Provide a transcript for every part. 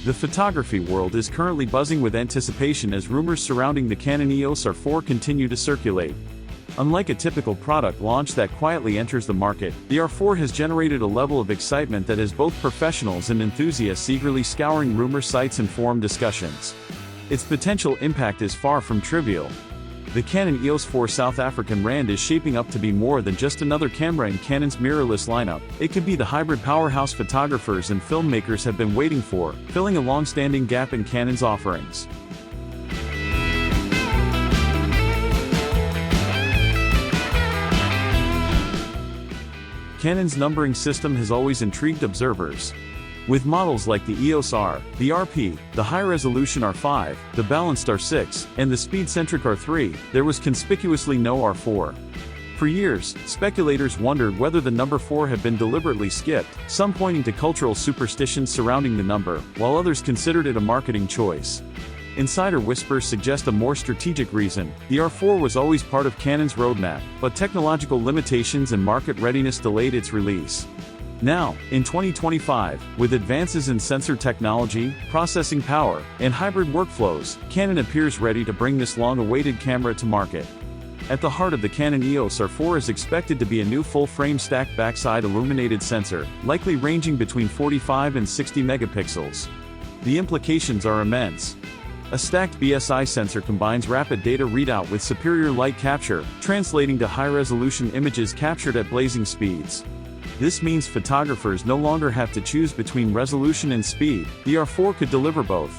The photography world is currently buzzing with anticipation as rumors surrounding the Canon EOS R4 continue to circulate. Unlike a typical product launch that quietly enters the market, the R4 has generated a level of excitement that has both professionals and enthusiasts eagerly scouring rumor sites and forum discussions. Its potential impact is far from trivial. The Canon EOS R4 South African Rand is shaping up to be more than just another camera in Canon's mirrorless lineup. It could be the hybrid powerhouse photographers and filmmakers have been waiting for, filling a long-standing gap in Canon's offerings. Canon's numbering system has always intrigued observers. With models like the EOS R, the RP, the high-resolution R5, the balanced R6, and the speed-centric R3, there was conspicuously no R4. For years, speculators wondered whether the number 4 had been deliberately skipped, some pointing to cultural superstitions surrounding the number, while others considered it a marketing choice. Insider whispers suggest a more strategic reason. The R4 was always part of Canon's roadmap, but technological limitations and market readiness delayed its release. Now, in 2025, with advances in sensor technology, processing power, and hybrid workflows, Canon appears ready to bring this long-awaited camera to market. At the heart of the Canon EOS R4 is expected to be a new full-frame stacked backside illuminated sensor, likely ranging between 45 and 60 megapixels. The implications are immense. A stacked BSI sensor combines rapid data readout with superior light capture, translating to high-resolution images captured at blazing speeds. This means photographers no longer have to choose between resolution and speed. The R4 could deliver both.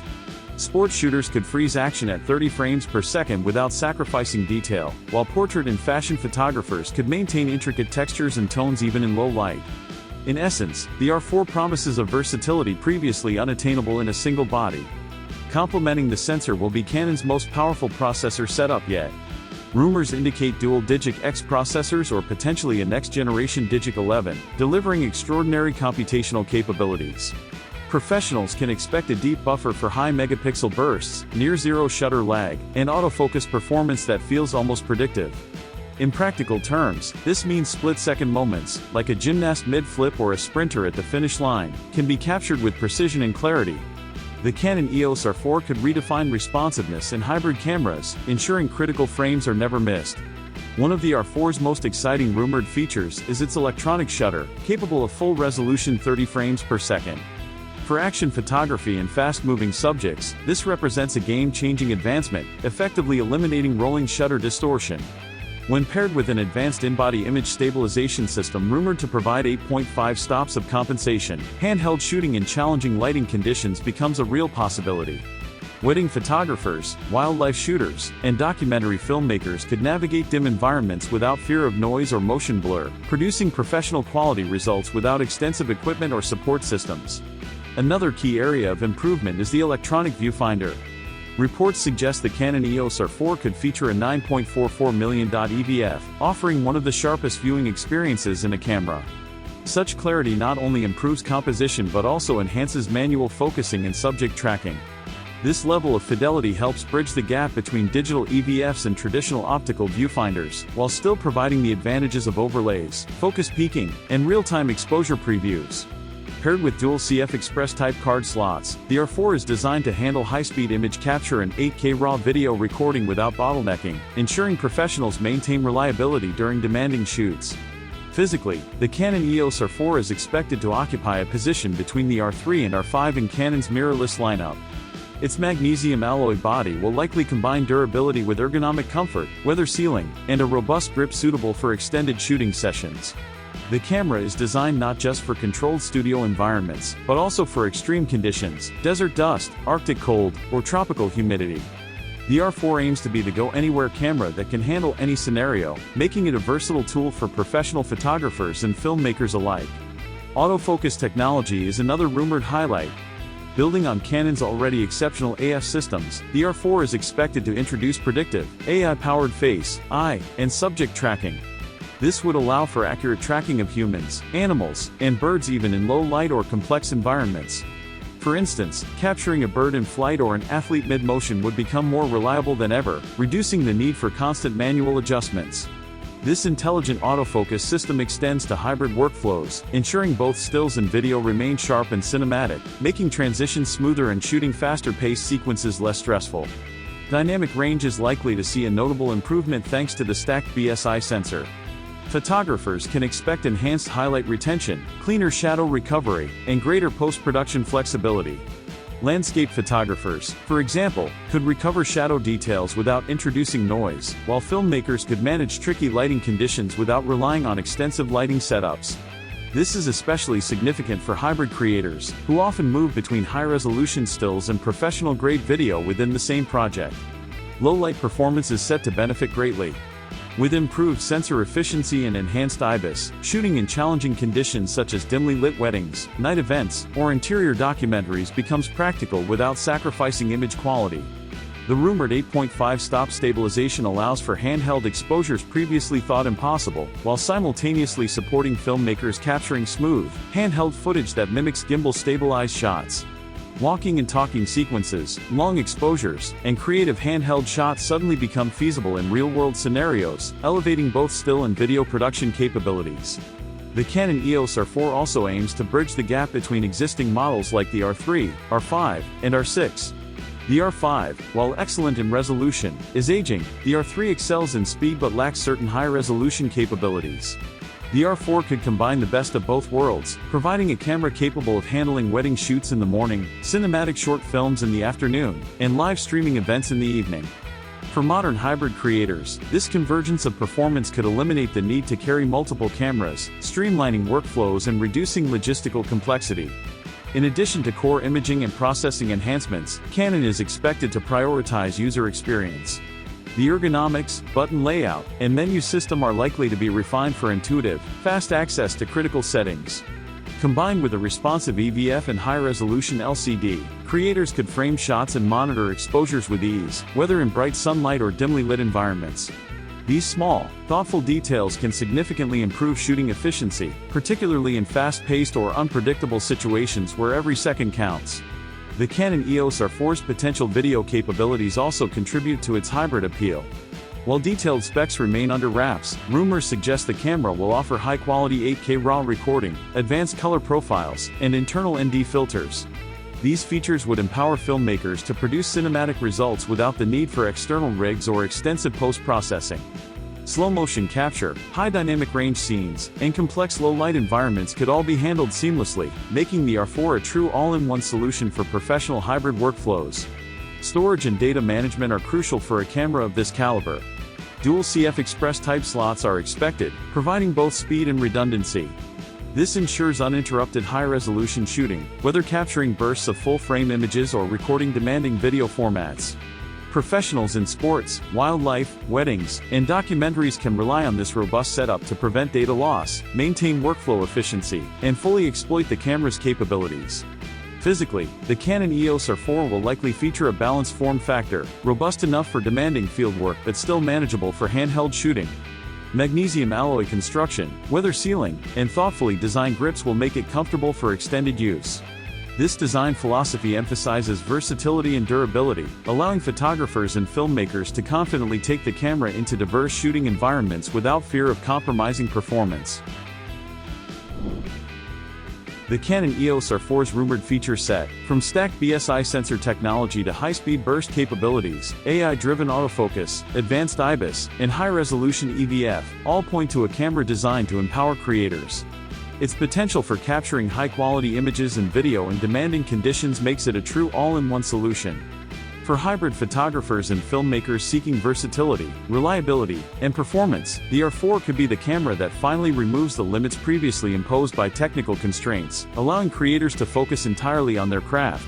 Sports shooters could freeze action at 30 frames per second without sacrificing detail, while portrait and fashion photographers could maintain intricate textures and tones even in low light. In essence, the R4 promises a versatility previously unattainable in a single body. Complementing the sensor will be Canon's most powerful processor setup yet. Rumors indicate dual Digic X processors or potentially a next-generation Digic 11, delivering extraordinary computational capabilities. Professionals can expect a deep buffer for high megapixel bursts, near-zero shutter lag, and autofocus performance that feels almost predictive. In practical terms, this means split-second moments, like a gymnast mid-flip or a sprinter at the finish line, can be captured with precision and clarity. The Canon EOS R4 could redefine responsiveness in hybrid cameras, ensuring critical frames are never missed. One of the R4's most exciting rumored features is its electronic shutter, capable of full-resolution 30 frames per second. For action photography and fast-moving subjects, this represents a game-changing advancement, effectively eliminating rolling shutter distortion. When paired with an advanced in-body image stabilization system rumored to provide 8.5 stops of compensation, handheld shooting in challenging lighting conditions becomes a real possibility. Wedding photographers, wildlife shooters, and documentary filmmakers could navigate dim environments without fear of noise or motion blur, producing professional quality results without extensive equipment or support systems. Another key area of improvement is the electronic viewfinder. Reports suggest the Canon EOS R4 could feature a 9.44 million EVF, offering one of the sharpest viewing experiences in a camera. Such clarity not only improves composition but also enhances manual focusing and subject tracking. This level of fidelity helps bridge the gap between digital EVFs and traditional optical viewfinders, while still providing the advantages of overlays, focus peaking, and real-time exposure previews. Paired with dual CF Express type card slots, the R4 is designed to handle high-speed image capture and 8K RAW video recording without bottlenecking, ensuring professionals maintain reliability during demanding shoots. Physically, the Canon EOS R4 is expected to occupy a position between the R3 and R5 in Canon's mirrorless lineup. Its magnesium alloy body will likely combine durability with ergonomic comfort, weather sealing, and a robust grip suitable for extended shooting sessions. The camera is designed not just for controlled studio environments, but also for extreme conditions, desert dust, Arctic cold, or tropical humidity. The R4 aims to be the go-anywhere camera that can handle any scenario, making it a versatile tool for professional photographers and filmmakers alike. Autofocus technology is another rumored highlight. Building on Canon's already exceptional AF systems, the R4 is expected to introduce predictive, AI-powered face, eye, and subject tracking. This would allow for accurate tracking of humans, animals, and birds even in low light or complex environments. For instance, capturing a bird in flight or an athlete mid-motion would become more reliable than ever, reducing the need for constant manual adjustments. This intelligent autofocus system extends to hybrid workflows, ensuring both stills and video remain sharp and cinematic, making transitions smoother and shooting faster-paced sequences less stressful. Dynamic range is likely to see a notable improvement thanks to the stacked BSI sensor. Photographers can expect enhanced highlight retention, cleaner shadow recovery, and greater post-production flexibility. Landscape photographers, for example, could recover shadow details without introducing noise, while filmmakers could manage tricky lighting conditions without relying on extensive lighting setups. This is especially significant for hybrid creators, who often move between high-resolution stills and professional-grade video within the same project. Low-light performance is set to benefit greatly. With improved sensor efficiency and enhanced IBIS, shooting in challenging conditions such as dimly lit weddings, night events, or interior documentaries becomes practical without sacrificing image quality. The rumored 8.5 stop stabilization allows for handheld exposures previously thought impossible, while simultaneously supporting filmmakers capturing smooth, handheld footage that mimics gimbal-stabilized shots. Walking and talking sequences, long exposures, and creative handheld shots suddenly become feasible in real-world scenarios, elevating both still and video production capabilities. The Canon EOS R4 also aims to bridge the gap between existing models like the R3, R5, and R6. The R5, while excellent in resolution, is aging. The R3 excels in speed but lacks certain high-resolution capabilities. The R4 could combine the best of both worlds, providing a camera capable of handling wedding shoots in the morning, cinematic short films in the afternoon, and live streaming events in the evening. For modern hybrid creators, this convergence of performance could eliminate the need to carry multiple cameras, streamlining workflows and reducing logistical complexity. In addition to core imaging and processing enhancements, Canon is expected to prioritize user experience. The ergonomics, button layout, and menu system are likely to be refined for intuitive, fast access to critical settings. Combined with a responsive EVF and high-resolution LCD, creators could frame shots and monitor exposures with ease, whether in bright sunlight or dimly lit environments. These small, thoughtful details can significantly improve shooting efficiency, particularly in fast-paced or unpredictable situations where every second counts. The Canon EOS R4's potential video capabilities also contribute to its hybrid appeal. While detailed specs remain under wraps, rumors suggest the camera will offer high-quality 8K RAW recording, advanced color profiles, and internal ND filters. These features would empower filmmakers to produce cinematic results without the need for external rigs or extensive post-processing. Slow-motion capture, high dynamic range scenes, and complex low-light environments could all be handled seamlessly, making the R4 a true all-in-one solution for professional hybrid workflows. Storage and data management are crucial for a camera of this caliber. Dual CF Express type slots are expected, providing both speed and redundancy. This ensures uninterrupted high-resolution shooting, whether capturing bursts of full-frame images or recording demanding video formats. Professionals in sports, wildlife, weddings, and documentaries can rely on this robust setup to prevent data loss, maintain workflow efficiency, and fully exploit the camera's capabilities. Physically, the Canon EOS R4 will likely feature a balanced form factor, robust enough for demanding fieldwork but still manageable for handheld shooting. Magnesium alloy construction, weather sealing, and thoughtfully designed grips will make it comfortable for extended use. This design philosophy emphasizes versatility and durability, allowing photographers and filmmakers to confidently take the camera into diverse shooting environments without fear of compromising performance. The Canon EOS R4's rumored feature set, from stacked BSI sensor technology to high-speed burst capabilities, AI-driven autofocus, advanced IBIS, and high-resolution EVF, all point to a camera designed to empower creators. Its potential for capturing high-quality images and video in demanding conditions makes it a true all-in-one solution. For hybrid photographers and filmmakers seeking versatility, reliability, and performance, the R4 could be the camera that finally removes the limits previously imposed by technical constraints, allowing creators to focus entirely on their craft.